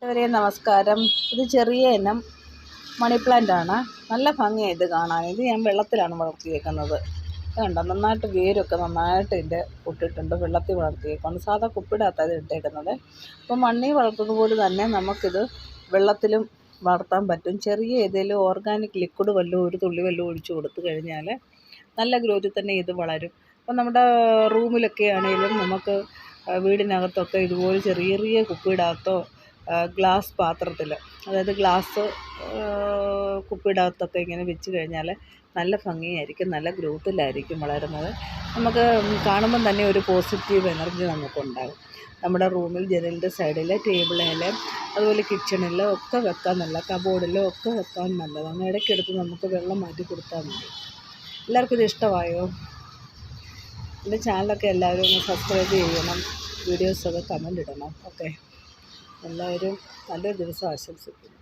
ഇവരെ നമസ്കാരം. ഇത് ചെറിയ ഇനം മണി പ്ലാന്റ് ആണ്. നല്ല ഭംഗിയാണ് ഇത് കാണാൻ. ഇത് ഞാൻ വെള്ളത്തിലാണ് വളർത്തിയേക്കുന്നത്. കണ്ടോ, നന്നായിട്ട് വേരൊക്കെ നന്നായിട്ട് ഇതിൻ്റെ പൊട്ടിട്ടുണ്ട്. വെള്ളത്തിൽ വളർത്തിയേക്കാണ്. സാധാ കുപ്പിടകത്താണ് ഇത് ഇട്ടേക്കുന്നത്. അപ്പോൾ മണ്ണിൽ വളർത്തുന്നത് പോലെ തന്നെ നമുക്കിത് വെള്ളത്തിലും വളർത്താൻ പറ്റും. ചെറിയ ഏതെങ്കിലും ഓർഗാനിക് ലിക്വിഡ് വല്ലതും ഒരു തുള്ളി വല്ലതും ഒഴിച്ച് കൊടുത്തു കഴിഞ്ഞാൽ നല്ല ഗ്രോത്തിൽ തന്നെ ഇത് വളരും. അപ്പം നമ്മുടെ റൂമിലൊക്കെ ആണെങ്കിലും നമുക്ക് വീടിനകത്തൊക്കെ ഇതുപോലെ ചെറിയ ചെറിയ കുപ്പിടകത്തോ ഗ്ലാസ് പാത്രത്തിൽ, അതായത് ഗ്ലാസ് കുപ്പിടകത്തൊക്കെ ഇങ്ങനെ വെച്ച് കഴിഞ്ഞാൽ നല്ല ഭംഗിയായിരിക്കും, നല്ല ഗ്രോത്തിലായിരിക്കും വളരുന്നത്. നമുക്ക് കാണുമ്പം തന്നെ ഒരു പോസിറ്റീവ് എനർജി നമുക്കുണ്ടാകും. നമ്മുടെ റൂമിൽ ജനലിൻ്റെ സൈഡിൽ, ടേബിളിൽ, അതുപോലെ കിച്ചണിലോ ഒക്കെ വെക്കാൻ നല്ല, കബോർഡിലോ ഒക്കെ വെക്കാൻ നല്ലതാണ്. ഇടയ്ക്കെടുത്ത് നമുക്ക് വെള്ളം മാറ്റി കൊടുത്താൽ മതി. എല്ലാവർക്കും ഇത് ഇഷ്ടമായോ? എൻ്റെ ചാനലൊക്കെ എല്ലാവരും ഒന്ന് സബ്സ്ക്രൈബ് ചെയ്യണം, വീഡിയോസൊക്കെ കമൻ്റ് ഇടണം. ഓക്കെ, എല്ലാവരും നല്ലൊരു ദിവസം ആശംസിക്കുന്നു.